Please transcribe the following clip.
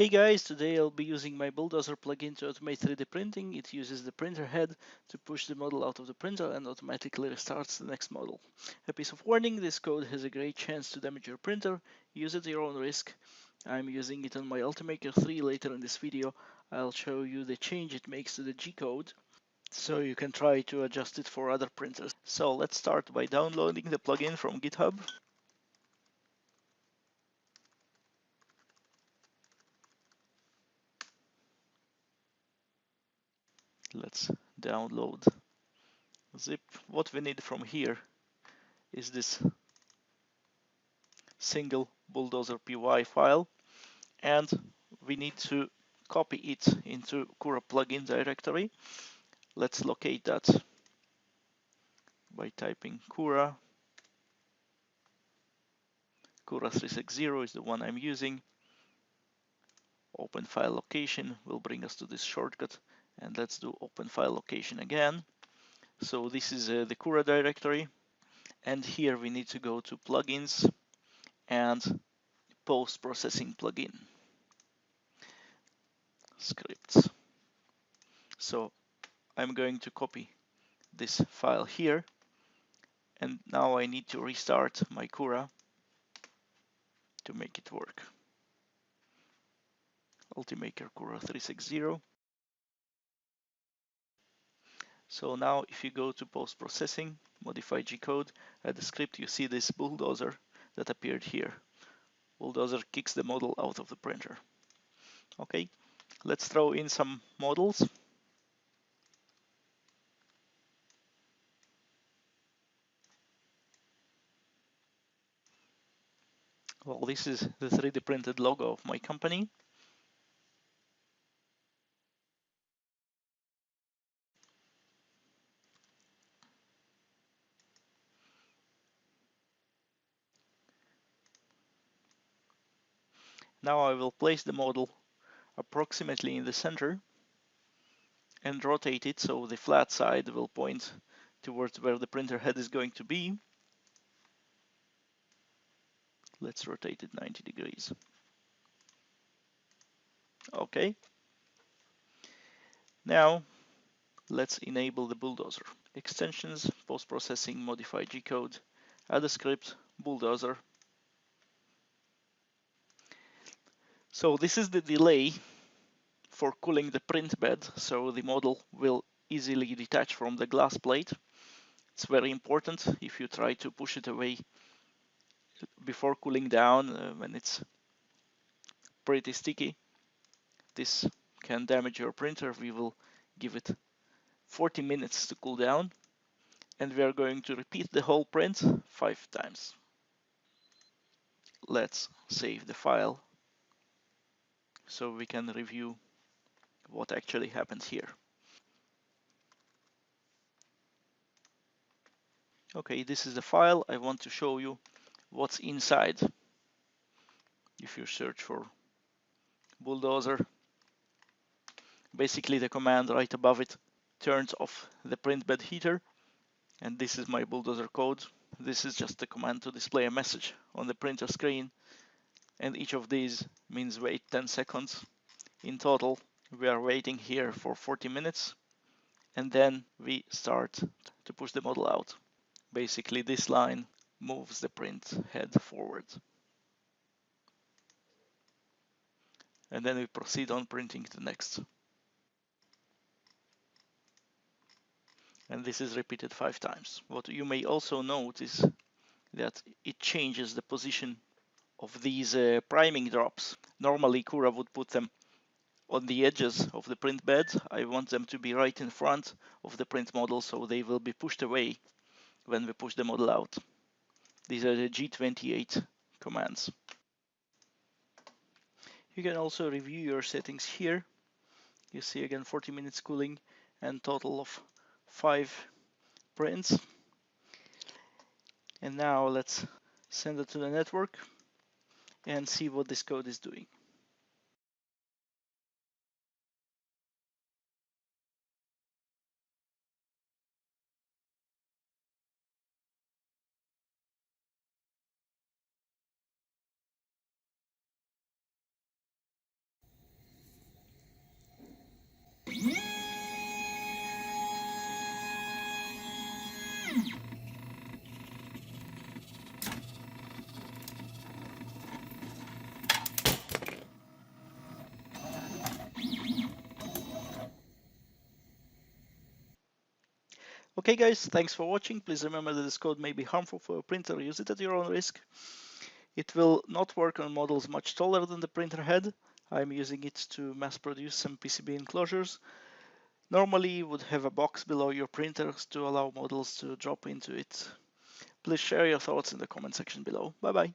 Hey guys, today I'll be using my Bulldozer plugin to automate 3D printing. It uses the printer head to push the model out of the printer and automatically restarts the next model. A piece of warning, this code has a great chance to damage your printer. Use at your own risk. I'm using it on my Ultimaker 3. Later in this video I'll show you the change it makes to the G code, so you can try to adjust it for other printers. So let's start by downloading the plugin from GitHub. Let's download zip. What we need from here is this single Bulldozer py file, and we need to copy it into Cura plugin directory. Let's locate that by typing Cura. Cura 360 is the one I'm using. Open file location will bring us to this shortcut, and let's do open file location again. So this is the Cura directory, and here we need to go to plugins and post-processing plugin scripts. So I'm going to copy this file here, and now I need to restart my Cura to make it work. Ultimaker Cura 360. So now if you go to post-processing, modify G-code, add the script, you see this bulldozer that appeared here. Bulldozer kicks the model out of the printer. Okay, let's throw in some models. Well, this is the 3D printed logo of my company. Now I will place the model approximately in the center and rotate it so the flat side will point towards where the printer head is going to be. Let's rotate it 90 degrees. Okay. Now let's enable the bulldozer. Extensions, post-processing, modify G-code, add a script, bulldozer. So this is the delay for cooling the print bed, so the model will easily detach from the glass plate. It's very important if you try to push it away before cooling down when it's pretty sticky. This can damage your printer. We will give it 40 minutes to cool down, and we are going to repeat the whole print 5 times. Let's save the file so we can review what actually happens here. Okay, this is the file. I want to show you what's inside. If you search for bulldozer, basically the command right above it turns off the print bed heater, and this is my bulldozer code. This is just the command to display a message on the printer screen, and each of these means wait 10 seconds. In total, we are waiting here for 40 minutes, and then we start to push the model out. Basically, this line moves the print head forward. And then we proceed on printing the next. And this is repeated 5 times. What you may also note is that it changes the position of these priming drops. Normally, Cura would put them on the edges of the print bed. I want them to be right in front of the print model, so they will be pushed away when we push the model out. These are the G28 commands. You can also review your settings here. You see again 40 minutes cooling and total of 5 prints. And now let's send it to the network and see what this code is doing. Okay guys, thanks for watching. Please remember that this code may be harmful for your printer. Use it at your own risk. It will not work on models much taller than the printer head. I'm using it to mass produce some PCB enclosures. Normally you would have a box below your printers to allow models to drop into it. Please share your thoughts in the comment section below. Bye bye.